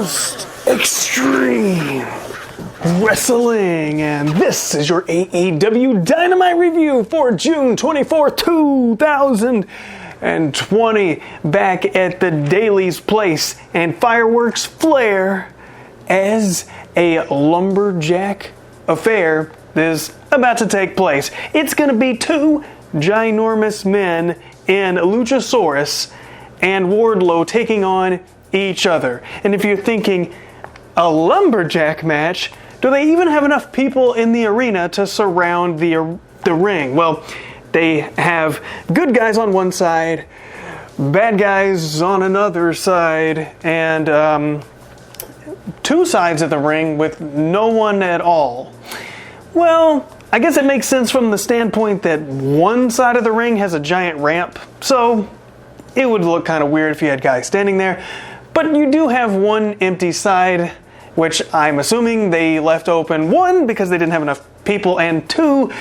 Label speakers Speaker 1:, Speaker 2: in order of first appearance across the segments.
Speaker 1: most extreme wrestling, and this is your AEW Dynamite review for June 24th, 2020, back at the Daly's Place, and fireworks flare as a lumberjack affair is about to take place. It's going to be two ginormous men in Luchasaurus and Wardlow taking on each other. And if you're thinking, a lumberjack match, do they even have enough people in the arena to surround the ring? Well, they have good guys on one side, bad guys on another side, and two sides of the ring with no one at all. Well, I guess it makes sense from the standpoint that one side of the ring has a giant ramp, so it would look kind of weird if you had guys standing there. But you do have one empty side, which I'm assuming they left open, one, because they didn't have enough people, and two,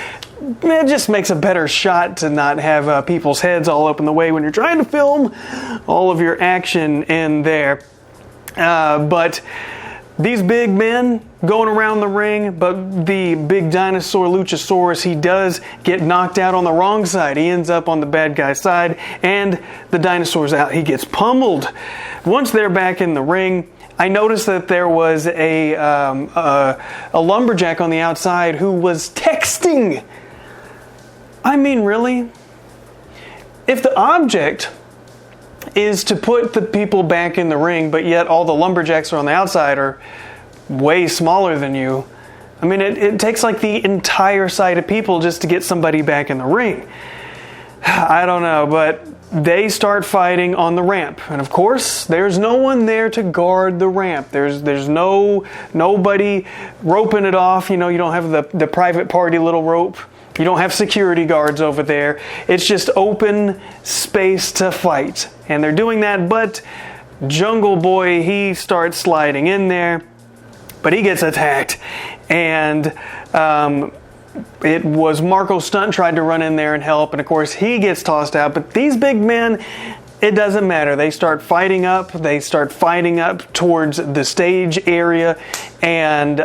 Speaker 1: it just makes a better shot to not have people's heads all up in the way when you're trying to film all of your action in there. But these big men going around the ring, but the big dinosaur Luchasaurus, he does get knocked out on the wrong side. He ends up on the bad guy's side, and the dinosaur's out. He gets pummeled. Once they're back in the ring, I noticed that there was a lumberjack on the outside who was texting. I mean, really? If the object is to put the people back in the ring, but yet all the lumberjacks are on the outside are way smaller than you, I mean, it takes like the entire side of people just to get somebody back in the ring. I don't know, but they start fighting on the ramp, and of course there's no one there to guard the ramp. There's nobody roping it off. You know, you don't have the private party little rope. You don't have security guards over there. It's just open space to fight. And they're doing that, but Jungle Boy, he starts sliding in there, but he gets attacked. And it was Marco Stunt tried to run in there and help, and of course he gets tossed out. But these big men, it doesn't matter. They start fighting up. They start fighting up towards the stage area, and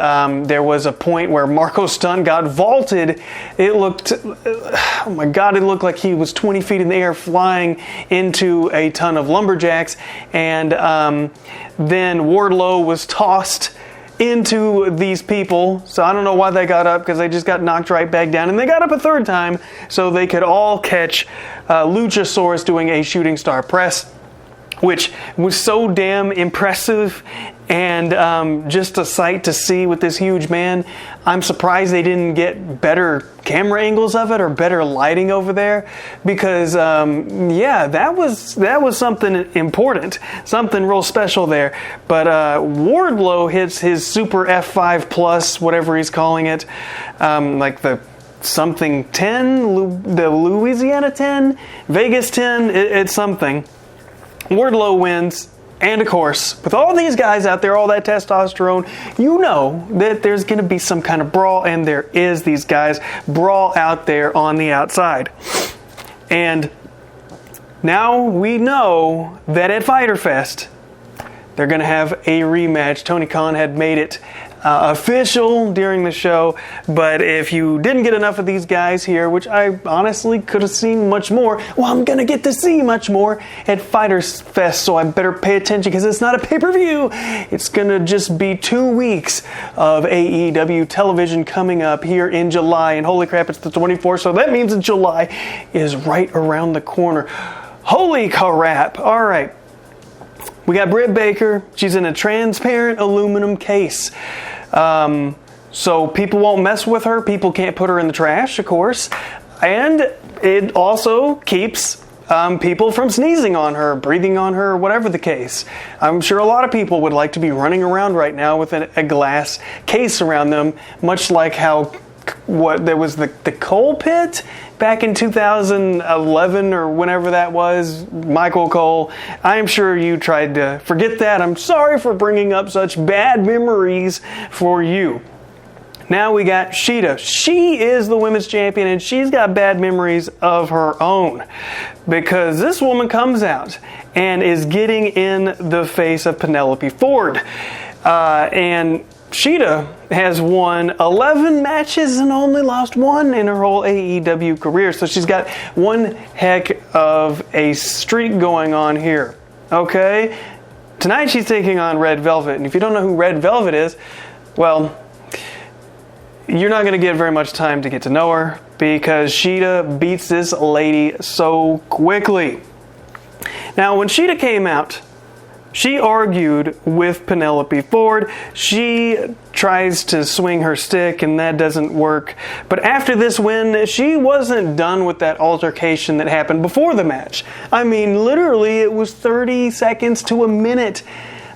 Speaker 1: there was a point where Marco Stunt got vaulted. It looked, oh my God, it looked like he was 20 feet in the air flying into a ton of lumberjacks, and then Wardlow was tossed into these people. So I don't know why they got up, because they just got knocked right back down, and they got up a third time so they could all catch Luchasaurus doing a shooting star press, which was so damn impressive and just a sight to see with this huge man. I'm surprised they didn't get better camera angles of it or better lighting over there, because yeah, that was something important, something real special there. But Wardlow hits his super F5 plus, whatever he's calling it, like the something 10, the Louisiana 10, Vegas 10, it's something. Wardlow wins. And of course, with all these guys out there, all that testosterone, you know that there's going to be some kind of brawl, and there is. These guys brawl out there on the outside. And now we know that at Fyter Fest, they're going to have a rematch. Tony Khan had made it official during the show, but if you didn't get enough of these guys here, which I honestly could have seen much more, well, I'm gonna get to see much more at Fyter Fest, so I better pay attention, because it's not a pay-per-view. It's gonna just be 2 weeks of AEW television coming up here in July, and holy crap, it's the 24th, so that means that July is right around the corner. Holy crap. All right. We got Britt Baker. She's in a transparent aluminum case. So people won't mess with her. People can't put her in the trash, of course. And it also keeps people from sneezing on her, breathing on her, whatever the case. I'm sure a lot of people would like to be running around right now with a glass case around them, much like how there was the Colt pit back in 2011 or whenever that was, Michael Cole. I'm sure you tried to forget that. I'm sorry for bringing up such bad memories for you. Now we got Shida. She is the women's champion, and she's got bad memories of her own because this woman comes out and is getting in the face of Penelope Ford. And Shida has won 11 matches and only lost one in her whole AEW career. So she's got one heck of a streak going on here. Okay? Tonight she's taking on Red Velvet. And if you don't know who Red Velvet is, well, you're not going to get very much time to get to know her because Shida beats this lady so quickly. Now, when Shida came out, she argued with Penelope Ford. She tries to swing her stick, and that doesn't work. But after this win, she wasn't done with that altercation that happened before the match. I mean, literally, it was 30 seconds to a minute.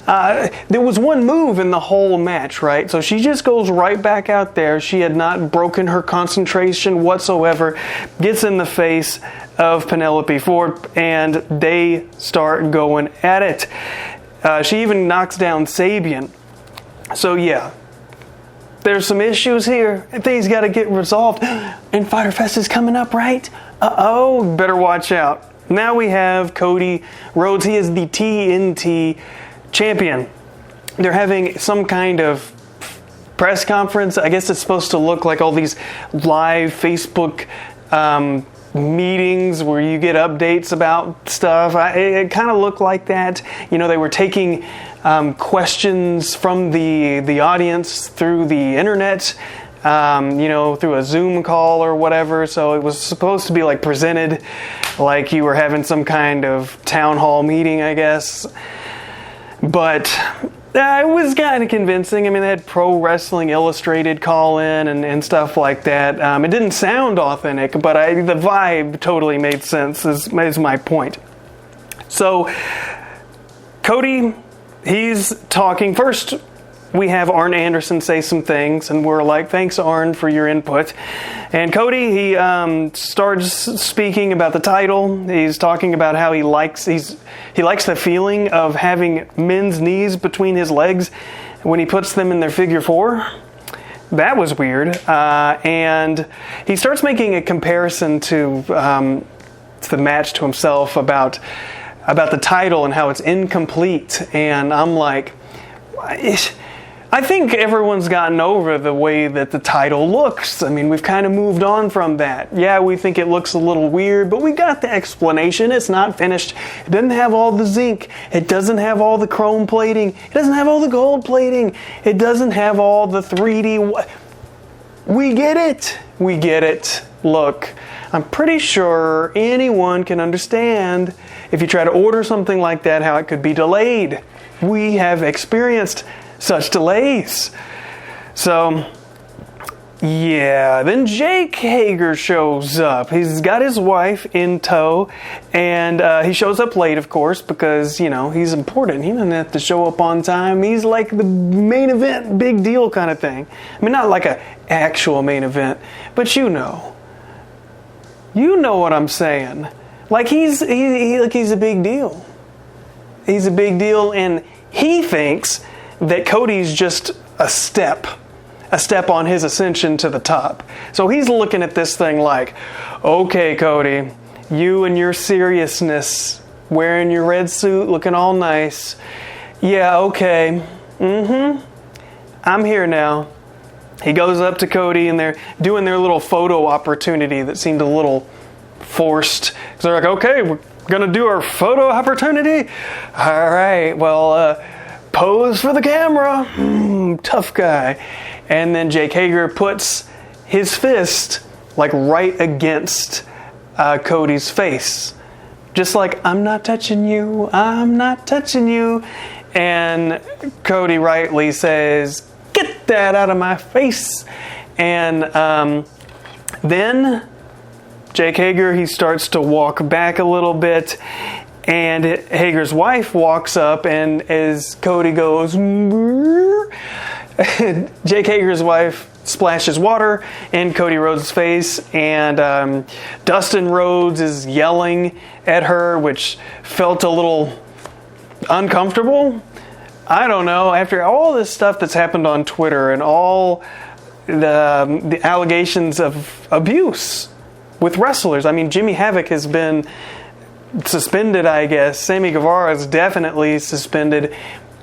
Speaker 1: There was one move in the whole match, right? So she just goes right back out there. She had not broken her concentration whatsoever. Gets in the face of Penelope Ford, and they start going at it. She even knocks down Sabian. So yeah, there's some issues here. Things got to get resolved. And Fyter Fest is coming up, right? Uh-oh, better watch out. Now we have Cody Rhodes. He is the TNT champion. They're having some kind of press conference. I guess it's supposed to look like all these live Facebook meetings where you get updates about stuff. It kind of looked like that. You know, they were taking questions from the audience through the internet, through a Zoom call or whatever. So it was supposed to be like presented like you were having some kind of town hall meeting, I guess. But it was kind of convincing. I mean, they had Pro Wrestling Illustrated call in and stuff like that. It didn't sound authentic, but the vibe totally made sense, is my point. So, Cody, he's talking. First, we have Arn Anderson say some things, and we're like, thanks, Arn, for your input. And Cody, he starts speaking about the title. He's talking about how he likes the feeling of having men's knees between his legs when he puts them in their figure four. That was weird. And he starts making a comparison to the match to himself about the title and how it's incomplete. And I'm like, I think everyone's gotten over the way that the title looks. I mean, we've kind of moved on from that. Yeah, we think it looks a little weird, but we got the explanation. It's not finished. It doesn't have all the zinc. It doesn't have all the chrome plating. It doesn't have all the gold plating. It doesn't have all the 3D. We get it. We get it. Look, I'm pretty sure anyone can understand if you try to order something like that, how it could be delayed. We have experienced such delays. So, yeah. Then Jake Hager shows up. He's got his wife in tow, and he shows up late, of course, because, he's important. He doesn't have to show up on time. He's like the main event, big deal kind of thing. I mean, not like an actual main event, but you know what I'm saying. Like he's a big deal. He's a big deal, and he thinks that Cody's just a step on his ascension to the top. So he's looking at this thing like, okay, Cody, you and your seriousness, wearing your red suit, looking all nice. Yeah, okay. I'm here now. He goes up to Cody, and they're doing their little photo opportunity that seemed a little forced. So they're like, okay, we're going to do our photo opportunity? All right, well, pose for the camera. Tough guy. And then Jake Hager puts his fist like right against Cody's face. Just like, I'm not touching you. I'm not touching you. And Cody rightly says, get that out of my face. And then Jake Hager, he starts to walk back a little bit. And Hager's wife walks up, and as Cody goes, Jake Hager's wife splashes water in Cody Rhodes' face, and Dustin Rhodes is yelling at her, which felt a little uncomfortable. I don't know. After all this stuff that's happened on Twitter and all the allegations of abuse with wrestlers. I mean, Jimmy Havoc has been suspended, I guess. Sammy Guevara is definitely suspended.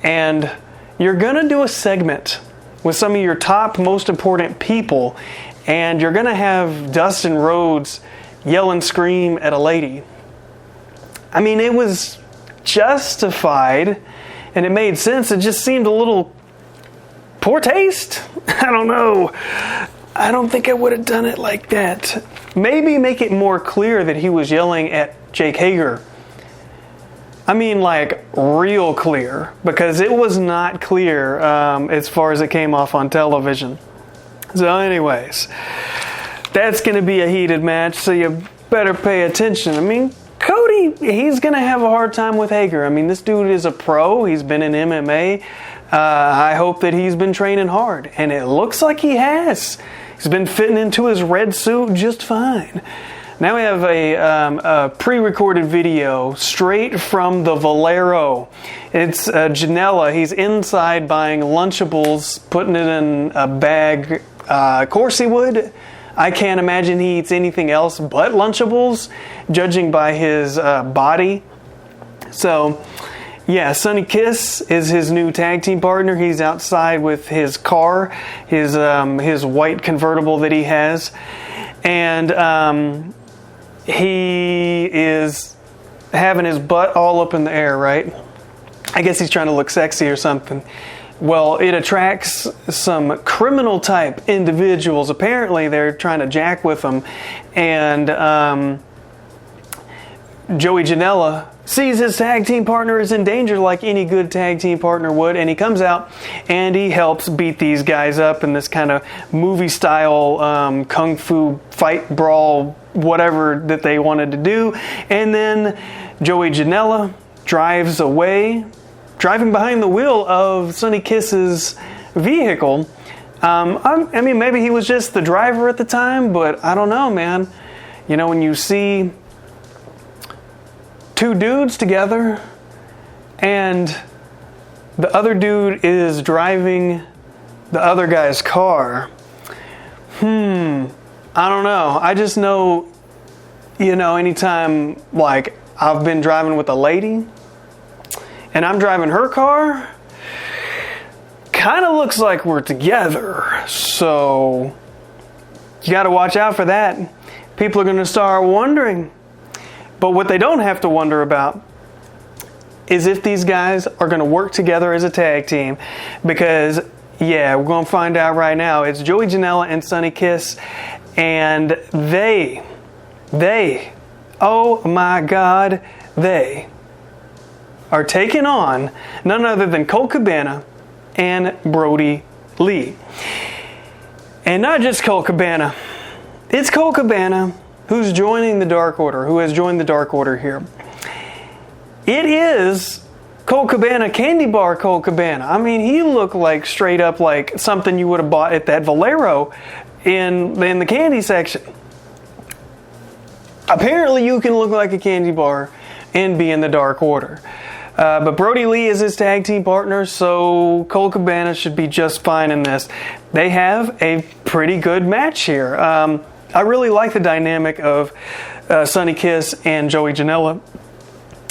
Speaker 1: And you're going to do a segment with some of your top, most important people, and you're going to have Dustin Rhodes yell and scream at a lady. I mean, it was justified, and it made sense. It just seemed a little poor taste. I don't know. I don't think I would have done it like that. Maybe make it more clear that he was yelling at Jake Hager. I mean, like, real clear, because it was not clear as far as it came off on television. So anyways, that's going to be a heated match, so you better pay attention. I mean, Cody, he's going to have a hard time with Hager. I mean, this dude is a pro. He's been in MMA. I hope that he's been training hard, and it looks like he has. He's been fitting into his red suit just fine. Now we have a pre-recorded video straight from the Valero. It's Janela. He's inside buying Lunchables, putting it in a bag. Of course he would. I can't imagine he eats anything else but Lunchables, judging by his body. So, yeah, Sonny Kiss is his new tag team partner. He's outside with his car, his white convertible that he has. And he is having his butt all up in the air, right? I guess he's trying to look sexy or something. Well, it attracts some criminal type individuals. Apparently, they're trying to jack with him. And Joey Janela sees his tag team partner is in danger like any good tag team partner would. And he comes out and he helps beat these guys up in this kind of movie style kung fu fight brawl, whatever that they wanted to do. And then Joey Janela drives away, driving behind the wheel of Sonny Kiss's vehicle. I mean, maybe he was just the driver at the time, but I don't know, man. You know, when you see two dudes together and the other dude is driving the other guy's car, I don't know. I just know, you know, anytime, like, I've been driving with a lady and I'm driving her car, kind of looks like we're together. So you got to watch out for that. People are going to start wondering. But what they don't have to wonder about is if these guys are going to work together as a tag team. Because, yeah, we're going to find out right now. It's Joey Janela and Sonny Kiss. And they, oh my God, they are taking on none other than Colt Cabana and Brody Lee. And not just Colt Cabana. It's Colt Cabana who's joining the Dark Order, who has joined the Dark Order here. It is Colt Cabana, candy bar Colt Cabana. I mean, he looked like straight up like something you would have bought at that Valero in the candy section. Apparently you can look like a candy bar and be in the Dark Order. But Brody Lee is his tag team partner, so Colt Cabana should be just fine in this. They have a pretty good match here. I really like the dynamic of Sonny Kiss and Joey Janela.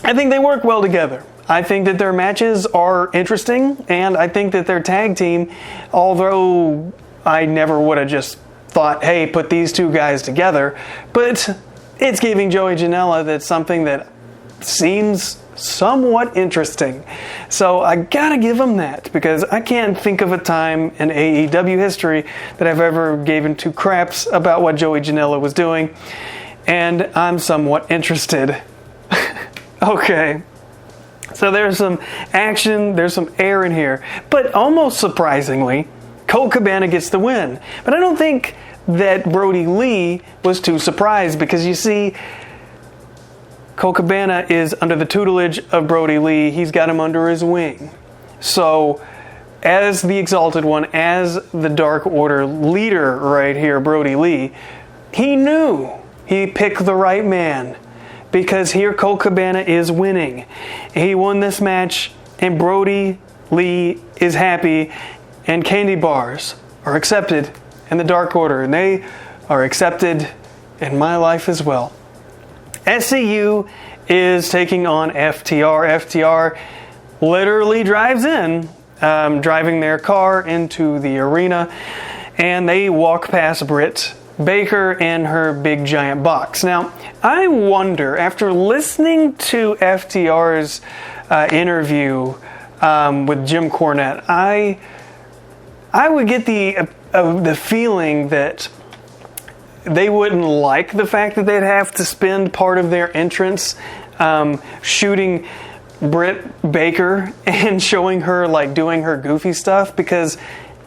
Speaker 1: I think they work well together. I think that their matches are interesting, and I think that their tag team, although I never would have just thought, hey, put these two guys together, but it's giving Joey Janela that's something that seems somewhat interesting. So I gotta give him that, because I can't think of a time in AEW history that I've ever given two craps about what Joey Janela was doing, and I'm somewhat interested. Okay, so there's some action, there's some air in here, but almost surprisingly, Colt Cabana gets the win. But I don't think that Brody Lee was too surprised, because you see, Colt Cabana is under the tutelage of Brody Lee. He's got him under his wing. So, as the Exalted One, as the Dark Order leader right here, Brody Lee, he knew he picked the right man, because here Colt Cabana is winning. He won this match, and Brody Lee is happy, and candy bars are accepted and the Dark Order, and they are accepted in my life as well. SCU is taking on FTR. FTR literally drives in, driving their car into the arena, and they walk past Britt Baker and her big giant box. Now, I wonder, after listening to FTR's interview with Jim Cornette, I would get the feeling that they wouldn't like the fact that they'd have to spend part of their entrance shooting Britt Baker and showing her like doing her goofy stuff, because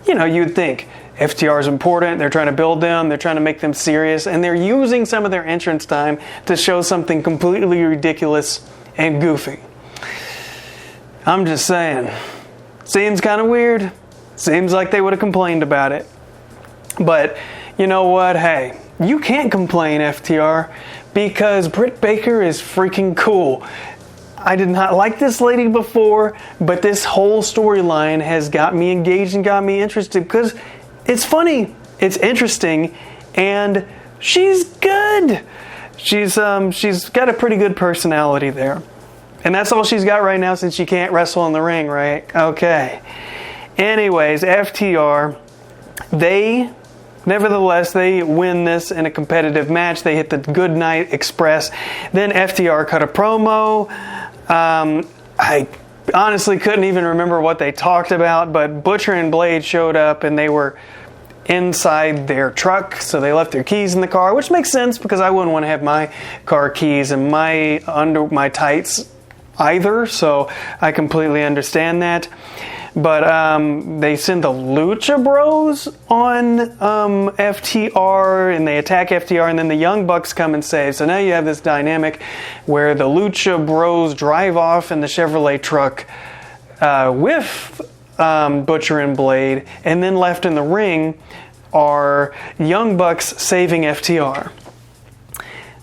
Speaker 1: you'd think FTR is important, they're trying to build them, they're trying to make them serious, and they're using some of their entrance time to show something completely ridiculous and goofy. I'm just saying, seems kind of weird, seems like they would have complained about it. But you know what, hey, you can't complain, FTR, because Britt Baker is freaking cool. I did not like this lady before, but this whole storyline has got me engaged and got me interested because it's funny, it's interesting, and she's good. She's got a pretty good personality there. And that's all she's got right now since she can't wrestle in the ring, right? Okay. Anyways, FTR, nevertheless, they win this in a competitive match. They hit the Goodnight Express. Then FTR cut a promo. I honestly couldn't even remember what they talked about, but Butcher and Blade showed up and they were inside their truck, so they left their keys in the car, which makes sense because I wouldn't want to have my car keys in my tights either, so I completely understand that. But they send the Lucha Bros on FTR, and they attack FTR, and then the Young Bucks come and save. So now you have this dynamic where the Lucha Bros drive off in the Chevrolet truck with Butcher and Blade, and then left in the ring are Young Bucks saving FTR.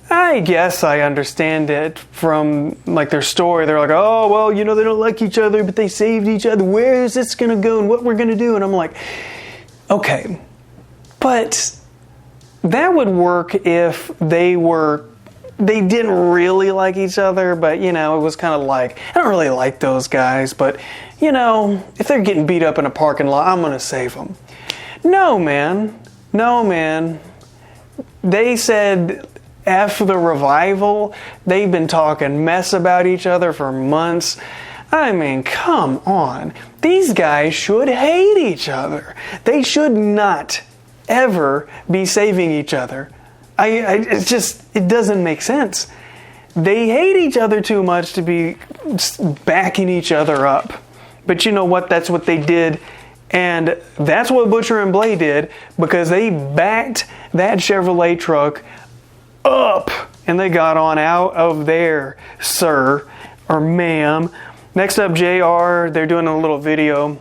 Speaker 1: I guess I understand it from like their story. They're like, oh, well, they don't like each other, but they saved each other. Where is this going to go and what we're going to do? And I'm like, okay, but that would work if they didn't really like each other, but, it was kind of like, I don't really like those guys, but, if they're getting beat up in a parking lot, I'm going to save them. No, man. They said, F the Revival. They've been talking mess about each other for months. I mean, come on. These guys should hate each other. They should not ever be saving each other. It doesn't make sense. They hate each other too much to be backing each other up. But you know what? That's what they did. And that's what Butcher and Blade did, because they backed that Chevrolet truck up and they got on out of there, sir or ma'am. Next up, JR. They're doing a little video.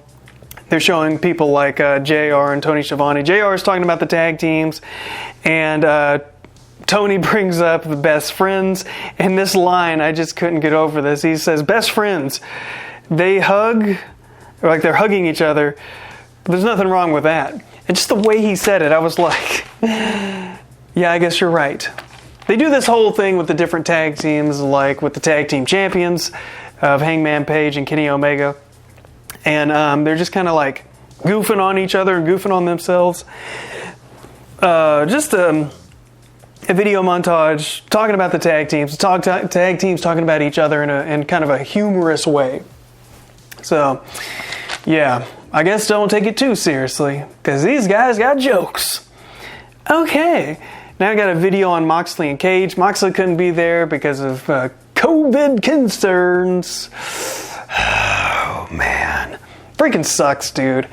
Speaker 1: They're showing people like JR and Tony Schiavone. JR is talking about the tag teams, and Tony brings up the best friends. And this line, I just couldn't get over this. He says, best friends, they hug, like they're hugging each other. But there's nothing wrong with that. And just the way he said it, I was like, yeah, I guess you're right. They do this whole thing with the different tag teams, like with the tag team champions of Hangman Page and Kenny Omega. And they're just kind of like goofing on each other and goofing on themselves. Just a video montage talking about the tag teams. Tag teams talking about each other in kind of a humorous way. So, yeah, I guess don't take it too seriously, because these guys got jokes. Okay. Now I got a video on Moxley and Cage. Moxley couldn't be there because of COVID concerns. Oh, man. Freaking sucks, dude.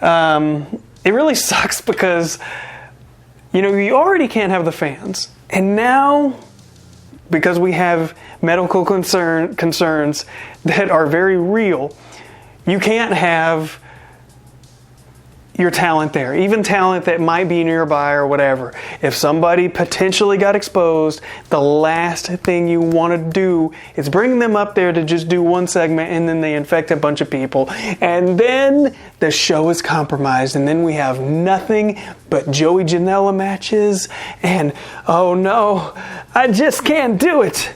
Speaker 1: It really sucks because, you already can't have the fans. And now, because we have medical concerns that are very real, you can't have your talent there, even talent that might be nearby or whatever. If somebody potentially got exposed, the last thing you want to do is bring them up there to just do one segment, and then they infect a bunch of people, and then the show is compromised, and then we have nothing but Joey Janela matches, and oh no, I just can't do it.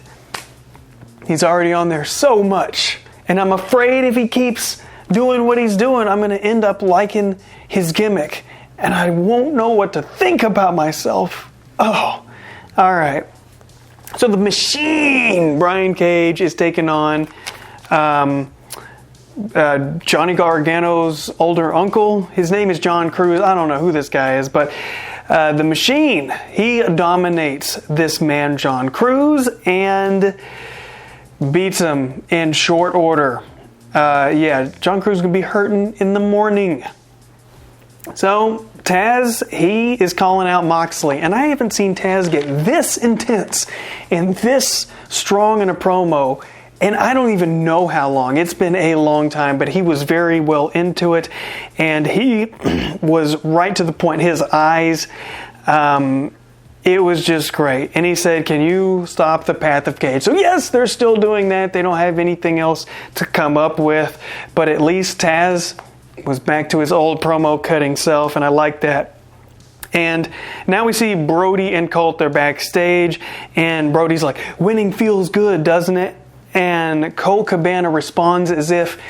Speaker 1: He's already on there so much, and I'm afraid if he keeps doing what he's doing, I'm going to end up liking his gimmick, and I won't know what to think about myself. Oh, all right. So the Machine, Brian Cage, is taking on Johnny Gargano's older uncle. His name is John Cruz. I don't know who this guy is, but the Machine, he dominates this man, John Cruz, and beats him in short order. John Cruz is going to be hurting in the morning. So Taz, he is calling out Moxley, and I haven't seen Taz get this intense and this strong in a promo, and I don't even know how long. It's been a long time, but he was very well into it, and he was right to the point. His eyes, it was just great. And he said, can you stop the Path of Cage? So yes, they're still doing that. They don't have anything else to come up with. But at least Taz was back to his old promo cutting self, and I like that. And now we see Brody and Colt. They're backstage, and Brody's like, winning feels good, doesn't it? And Colt Cabana responds as if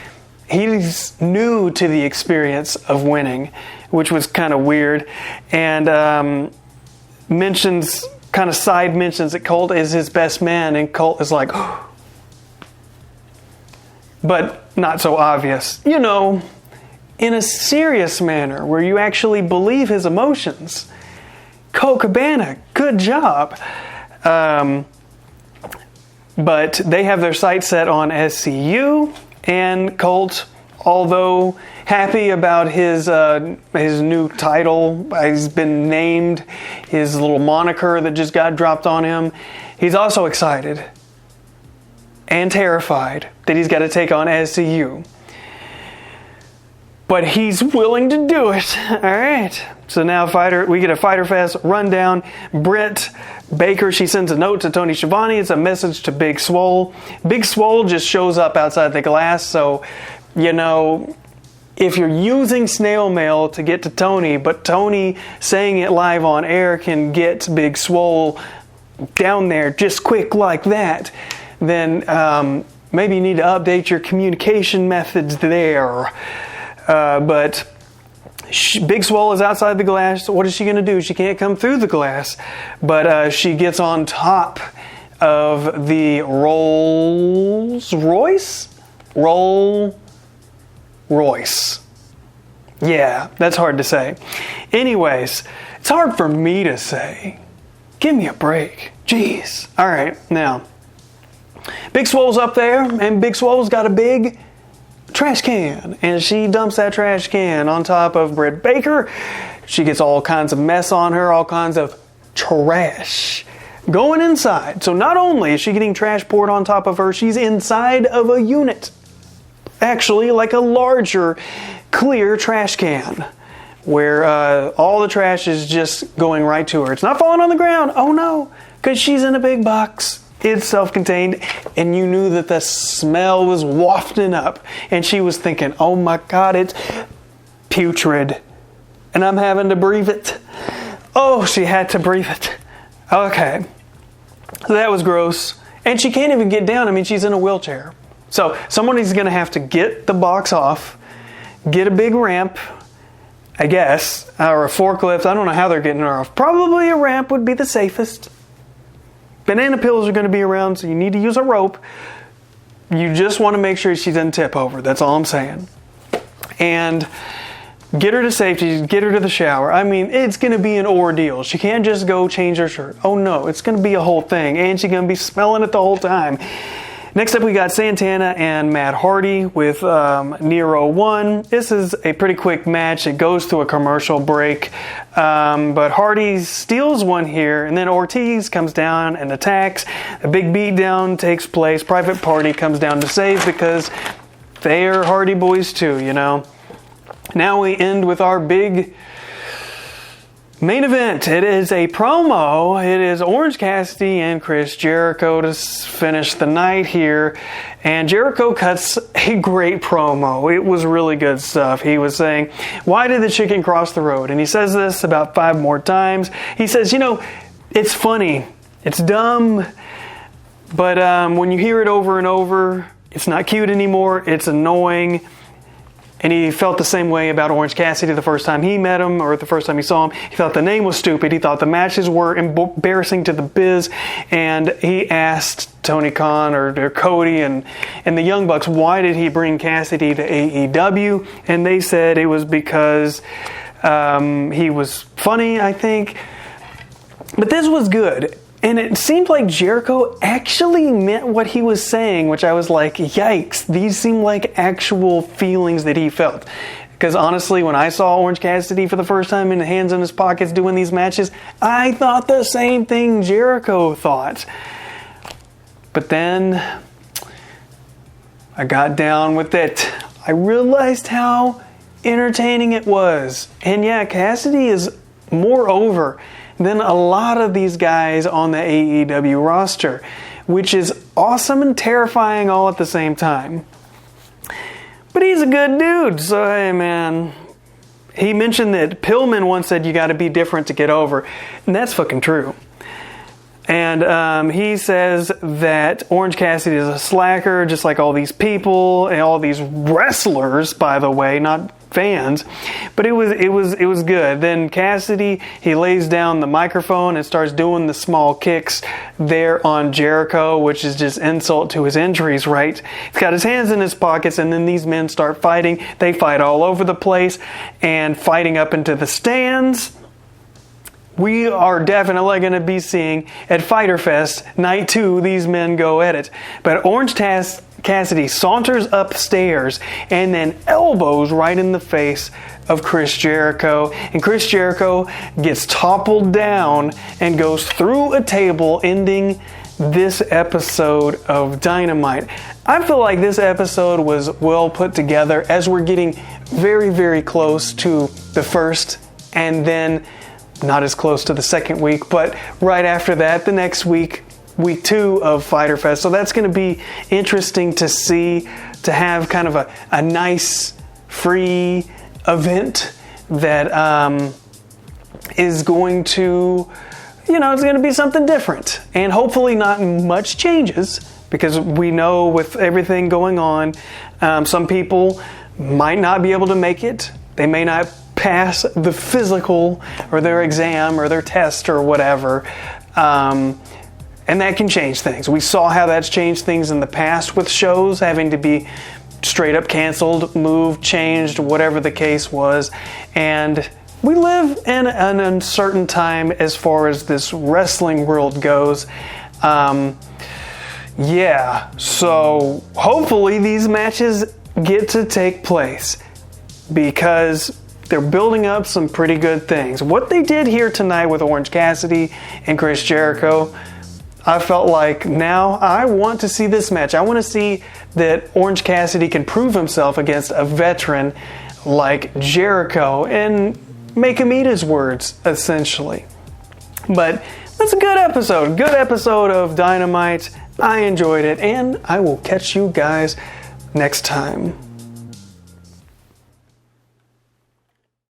Speaker 1: he's new to the experience of winning, which was kind of weird. And side mentions that Colt is his best man, and Colt is like, oh. But not so obvious. You know, in a serious manner where you actually believe his emotions. Colt Cabana, good job. But they have their sights set on SCU, and Colt, although happy about his new title, he's been named, his little moniker that just got dropped on him, he's also excited and terrified that he's got to take on SCU. But he's willing to do it. All right. So now we get a Fyter Fest rundown. Britt Baker, she sends a note to Tony Schiavone. It's a message to Big Swole. Big Swole just shows up outside the glass. So, you know, if you're using snail mail to get to Tony, but Tony saying it live on air can get Big Swole down there just quick like that, then maybe you need to update your communication methods there. But Big Swole is outside the glass. So what is she going to do? She can't come through the glass. But she gets on top of the Rolls Royce? Roll Royce. Yeah, that's hard to say. Anyways, it's hard for me to say. Give me a break. Jeez. All right, now. Big Swole's up there, and Big Swole's got a big trash can, and she dumps that trash can on top of Britt Baker. She gets all kinds of mess on her, all kinds of trash going inside. So not only is she getting trash poured on top of her, she's inside of a unit. Actually, like a larger clear trash can where all the trash is just going right to her. It's not falling on the ground. Oh no, because she's in a big box. It's self-contained, and you knew that the smell was wafting up, and she was thinking, oh my God, it's putrid, and I'm having to breathe it. Oh, she had to breathe it. Okay, so that was gross, and she can't even get down. I mean, she's in a wheelchair. So somebody's going to have to get the box off, get a big ramp, I guess, or a forklift. I don't know how they're getting her off. Probably a ramp would be the safest. Banana peels are going to be around, so you need to use a rope. You just want to make sure she doesn't tip over. That's all I'm saying. And get her to safety, get her to the shower. I mean, it's going to be an ordeal. She can't just go change her shirt. Oh no, it's going to be a whole thing, and she's going to be smelling it the whole time. Next up, we got Santana and Matt Hardy with Nero 1. This is a pretty quick match. It goes to a commercial break. But Hardy steals one here, and then Ortiz comes down and attacks. A big beatdown takes place. Private Party comes down to save because they are Hardy boys too, you know. Now we end with our big main event. It is a promo. It is Orange Cassidy and Chris Jericho to finish the night here. And Jericho cuts a great promo. It was really good stuff. He was saying, "Why did the chicken cross the road?" And he says this about 5 more times. He says, it's funny. It's dumb. But when you hear it over and over, it's not cute anymore. It's annoying. And he felt the same way about Orange Cassidy the first time he met him, or the first time he saw him. He thought the name was stupid. He thought the matches were embarrassing to the biz. And he asked Tony Khan or Cody and the Young Bucks, why did he bring Cassidy to AEW? And they said it was because he was funny, I think. But this was good. And it seemed like Jericho actually meant what he was saying, which I was like, yikes, these seem like actual feelings that he felt. Because honestly, when I saw Orange Cassidy for the first time in the hands in his pockets doing these matches, I thought the same thing Jericho thought. But then I got down with it. I realized how entertaining it was. And yeah, Cassidy is more over than a lot of these guys on the AEW roster, which is awesome and terrifying all at the same time. But he's a good dude, so hey man. He mentioned that Pillman once said you gotta be different to get over, and that's fucking true. And he says that Orange Cassidy is a slacker, just like all these people and all these wrestlers, by the way, not fans. But it was good. Then Cassidy, he lays down the microphone and starts doing the small kicks there on Jericho, which is just insult to his injuries, right? He's got his hands in his pockets, and then these men start fighting. They fight all over the place and fighting up into the stands. We are definitely going to be seeing at Fyter Fest Night 2 these men go at it. But Orange Cassidy saunters upstairs and then elbows right in the face of Chris Jericho. And Chris Jericho gets toppled down and goes through a table, ending this episode of Dynamite. I feel like this episode was well put together as we're getting very, very close to the first, and then not as close to the second week, but right after that, the next week, week 2 of Fyter Fest. So that's going to be interesting to see, to have kind of a nice, free event that is going to, it's going to be something different. And hopefully not much changes, because we know with everything going on, some people might not be able to make it. They may not pass the physical or their exam or their test or whatever. And that can change things. We saw how that's changed things in the past with shows having to be straight up canceled, moved, changed, whatever the case was. And we live in an uncertain time as far as this wrestling world goes. So hopefully these matches get to take place, because they're building up some pretty good things. What they did here tonight with Orange Cassidy and Chris Jericho, I felt like now I want to see this match. I want to see that Orange Cassidy can prove himself against a veteran like Jericho and make him eat his words, essentially. But that's a good episode. Good episode of Dynamite. I enjoyed it, and I will catch you guys next time.